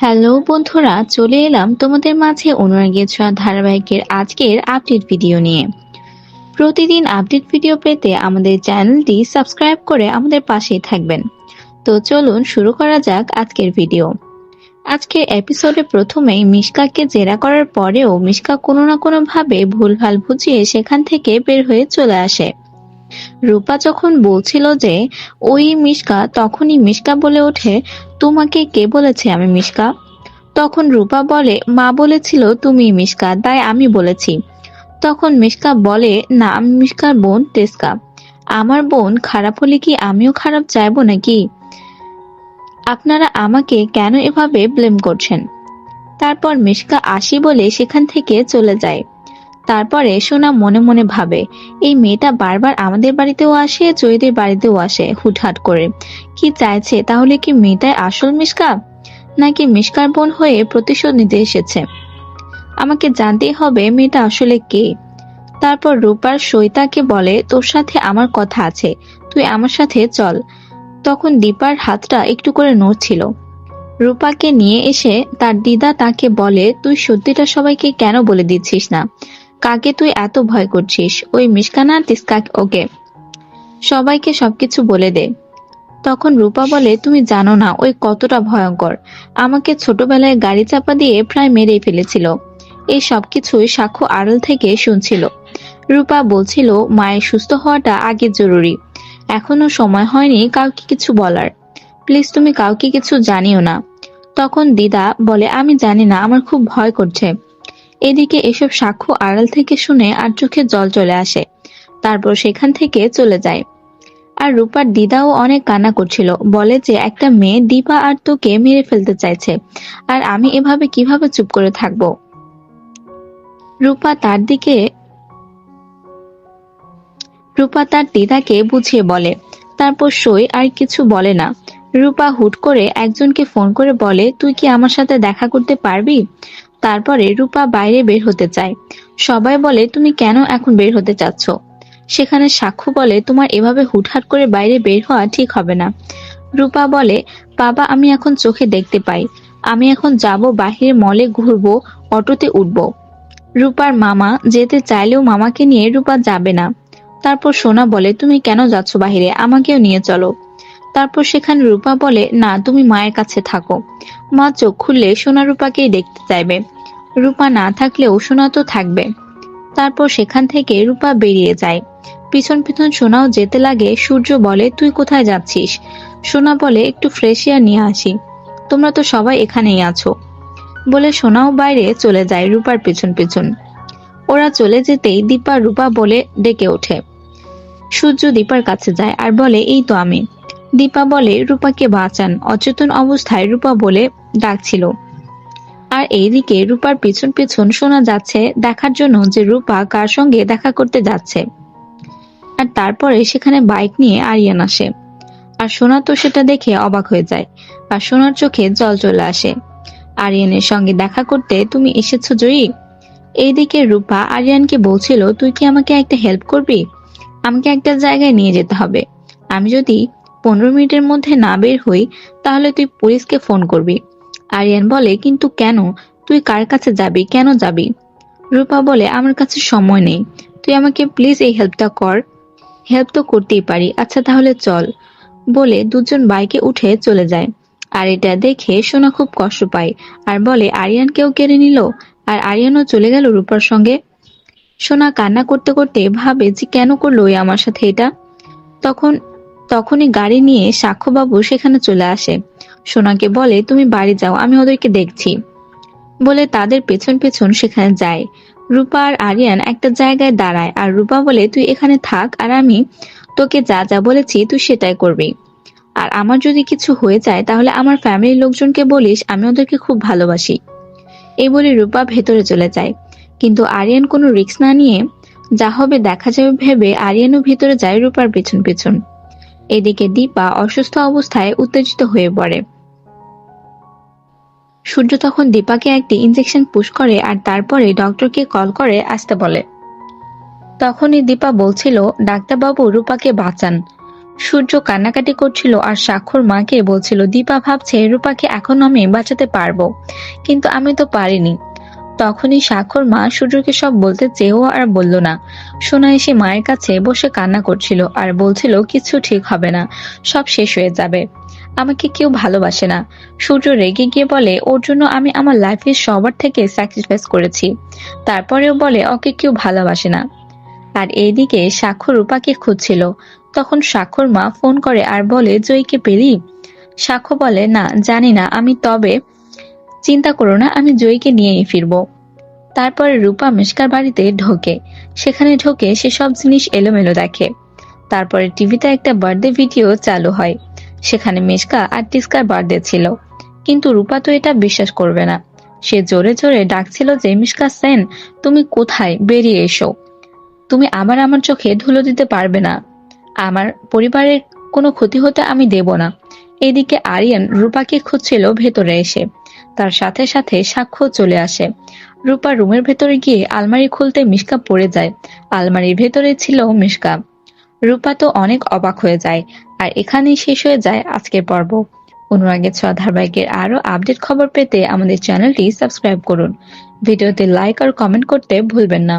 Hello বন্ধুরা, চলে এলাম তোমাদের মাঝে অনুরাগের ছোঁয়া ধারাবাহিকের আজকের আপডেট ভিডিও নিয়ে। প্রতিদিন আপডেট ভিডিও পেতে আমাদের চ্যানেলটি সাবস্ক্রাইব করে আমাদের পাশেই থাকবেন। তো চলুন শুরু করা যাক আজকের ভিডিও। আজকের এপিসোডে প্রথমেই মিশকাকে জেরা করার পরেও মিশকা কোনো না কোনো ভাবে ভুলভাল বুঝিয়ে সেখান থেকে বের হয়ে চলে আসে। রূপা যখন বলছিল যে ওই মিশকা, তখনই মিশকা বলে ওঠে, তোমাকে কে বলেছে আমি মিশকা? তখন রূপা বলে, মা বলেছিল তুমি মিশকা, তাই আমি বলেছি। তখন মিশকা বলে, না আমি মিশকার বোন তেজকা। আমার বোন খারাপ হলে কি আমিও খারাপ চাইবো নাকি? আপনারা আমাকে কেন এভাবে ব্লেম করছেন? তারপর মিশকা আসি বলে সেখান থেকে চলে যায়। তারপরে সোনা মনে মনে ভাবে, এই মেয়েটা বারবার আমাদের বাড়িতেও আসে, জয়ীদের বাড়িতেও আসে হুটহাট করে। কি চাইছে? তাহলে কি মেয়েটাই আসল মিশকা, নাকি মিশকার বোন হয়ে প্রতিশোধ নিতে এসেছে? আমাকে জানতেই হবে মেয়েটা আসলে কে। তারপর রূপার সৈতাকে বলে, তোর সাথে আমার কথা আছে, তুই আমার সাথে চল। তখন দীপার হাতটা একটু করে নড়ছিল। রূপাকে নিয়ে এসে তার দিদা তাকে বলে, তুই সত্যিটা সবাইকে কেন বলে দিচ্ছিস না? কাকে তুই এত ভয় করছিস? ওই মিশকা না তিস্কা? ওকে সবাইকে সবকিছু বলে দে। তখন রূপা বলে, তুমি জানো না ওই কতটা ভয়ঙ্কর, আমাকে ছোটবেলায় গাড়ি চাপা দিয়ে প্রায় মেরেই ফেলেছিল। এই সবকিছুই সাক্ষ্য আড়াল থেকে শুনছিল। রূপা বলছিল, মায়ের সুস্থ হওয়াটা আগে জরুরি, এখনো সময় হয়নি কাউকে কিছু বলার। প্লিজ তুমি কাউকে কিছু জানিও না। তখন দিদা বলে, আমি জানি না, আমার খুব ভয় করছে। এদিকে এসব সাক্ষ্য আড়াল থেকে শুনে আর চোখে জল চলে আসে। তারপর সেখান থেকে চলে যায়। আর রূপার দিদাও অনেক কান্না করছিল, বলে যে একটা মেয়ে দীপা আর তোকে মেরে ফেলতে চাইছে, আর আমি এভাবে কিভাবে চুপ করে থাকবো? রূপা তার দিকে রূপা তার দিদাকে বুঝিয়ে বলে। তারপর সই আর কিছু বলে না। রূপা হুট করে একজনকে ফোন করে বলে, তুই কি আমার সাথে দেখা করতে পারবি? তারপরে রূপা বাইরে বের হতে চায়। সবাই বলে, তুমি কেন এখন বের হতে চাচ্ছ? সেখানে সাক্ষ্য বলে, তোমার এভাবে হুটহাট করে বাইরে বের হওয়া ঠিক হবে না। রূপা বলে, বাবা আমি এখন চোখে দেখতে পাই, আমি এখন যাব বাহিরে, মলে ঘুরবো, অটোতে উঠবো। রূপার মামা যেতে চাইলেও মামাকে নিয়ে রূপা যাবে না। তারপর সোনা বলে, তুমি কেন যাচ্ছ বাহিরে, আমাকেও নিয়ে চলো। তারপর সেখানে রূপা বলে, না তুমি মায়ের কাছে থাকো। মা চোখ খুললে সোনা রূপাকেই দেখতে চাইবে, রূপা না থাকলেও সোনা তো থাকবে। তারপর সেখান থেকে রূপা বেরিয়ে যায়। পিছন পিছন সোনাও যেতে লাগে। সূর্য বলে, তুই কোথায় যাচ্ছিস? সোনা বলে, একটু ফ্রেশ এয়ার নিয়ে আসি, তোমরা তো সবাই এখানেই আছো। বলে সোনাও বাইরে চলে যায় রূপার পেছন পেছন। ওরা চলে যেতেই দীপা রূপা বলে ডেকে ওঠে। সূর্য দীপার কাছে যায় আর বলে, এই তো আমি। দীপা বলে, রূপাকে বাঁচান। অচেতন অবস্থায় রূপা বলে ডাকছিল। আর এইদিকে রূপার পিছন পিছন শোনা যাচ্ছে দেখার জন্য যে রূপা কার সঙ্গে দেখা করতে যাচ্ছে। আর তারপরে সেখানে বাইক নিয়ে আরিয়ান আসে। আর সোনা তো সেটা দেখে অবাক হয়ে যায়, আর সোনার চোখে জল চলে আসে। আরিয়ানের সঙ্গে দেখা করতে তুমি এসেছো জয়ী? এইদিকে রূপা আরিয়ানকে বলছিল, তুই কি আমাকে একটা হেল্প করবি? আমাকে একটা জায়গায় নিয়ে যেতে হবে। আমি যদি 15 মিনিটের মধ্যে না বের হই, তাহলে তুই পুলিশকে ফোন করবি। আরিয়ান বলে, কিন্তু কেন? তুই কার কাছে যাবি, কেন যাবি? রূপা বলে, আমার কাছে সময় নেই, তুই আমাকে প্লিজ এই হেল্পটা কর। হেল্প তো করতেই পারি, আচ্ছা তাহলে চল। বলে দুজন বাইকে উঠে চলে যায়। আর এটা দেখে সোনা খুব কষ্ট পায় আর বলে, আরিয়ানকেও কেড়ে নিল, আর আরিয়ানও চলে গেল রূপার সঙ্গে। সোনা কান্না করতে করতে ভাবে যে কেন করলো ওই আমার সাথে এটা। তখন তখনই গাড়ি নিয়ে সাক্ষ্যবাবু সেখানে চলে আসে। সোনাকে বলে, তুমি বাড়ি যাও, আমি ওদেরকে দেখছি। বলে তাদের পেছন পেছন সেখানে যায়। রূপা আর আরিয়ান একটা জায়গায় দাঁড়ায়, আর রূপা বলে, তুই এখানে থাক, আর আমি তোকে যা যা বলেছি তুই সেটাই করবি। আর আমার যদি কিছু হয়ে যায় তাহলে আমার ফ্যামিলির লোকজনকে বলিস আমি ওদেরকে খুব ভালোবাসি। এই বলে রূপা ভেতরে চলে যায়। কিন্তু আরিয়ান কোনো রিস্ক না নিয়ে যা হবে দেখা যাবে ভেবে আরিয়ানও ভেতরে যায় রূপার পেছন পেছন। এদিকে দীপা অসুস্থ অবস্থায় উত্তেজিত হয়ে পড়ে। সূর্য তখন দীপাকে একটি ইনজেকশন পুশ করে আর তারপরে ডক্টরকে কল করে আসতে বলে। তখনই দীপা বলছিল, ডাক্তারবাবু রূপাকে বাঁচান। সূর্য কান্নাকাটি করছিল আর সাক্ষর মাকে বলছিল দীপা ভাবছে রূপাকে এখন আমি বাঁচাতে পারবো, কিন্তু আমি তো পারিনি। তখনই সাক্ষর মা সূর্যকে সব বলতে চেয়েও আর বলল না। সোনা এসে মায়ের কাছে বসে কান্না করছিল আর বলছিল কিছু ঠিক হবে না, সব শেষ হয়ে যাবে, আমাকে কেউ ভালোবাসে না। সূর্য রেগে গিয়ে বলে ওর জন্য আমি আমার লাইফের সবার থেকে স্যাক্রিফাইস করেছি, তারপরেও বলে ওকে কেউ ভালোবাসে না। আর এইদিকে সাক্ষর রূপাকে খুঁজছিল। তখন সাক্ষর মা ফোন করে আর বলে জয়ীকে পেলি? সাক্ষ্য বলে না জানি না আমি, তবে চিন্তা করো না, আমি জয়ীকে নিয়েই ফিরবো। তারপরে রূপা মিশকার বাড়িতে ঢোকে। সেখানে ঢোকে সে সব জিনিস এলোমেলো দেখে। তারপরে টিভিতে একটা বার্থডে ভিডিও চালু হয়। সেখানে মিশকা আর টিস্কার বার্থডে ছিল। কিন্তু রূপা তো এটা বিশ্বাস করবে না। সে জোরে জোরে ডাকছিল যে মিশকা সেন, তুমি কোথায়, বেরিয়ে এসো। তুমি আবার আমার চোখে ধুলো দিতে পারবে না, আমার পরিবারের কোনো ক্ষতি হতে আমি দেব না। এদিকে আরিয়ান রূপাকে খুঁজছিল ভেতরে এসে। তার সাথে সাথে সাক্ষ্য চলে আসে। রূপা রুমের ভেতরে গিয়ে আলমারি খুলতে মিশকা পড়ে যায়। আলমারির ভেতরে ছিল মিশকা। রূপা তো অনেক অবাক হয়ে যায়। আর এখানেই শেষ হয়ে যায় আজকের পর্ব। অনুরাগের ছোঁয়া ধারাবাহিকের আরো আপডেট খবর পেতে আমাদের চ্যানেলটি সাবস্ক্রাইব করুন। ভিডিওতে লাইক আর কমেন্ট করতে ভুলবেন না।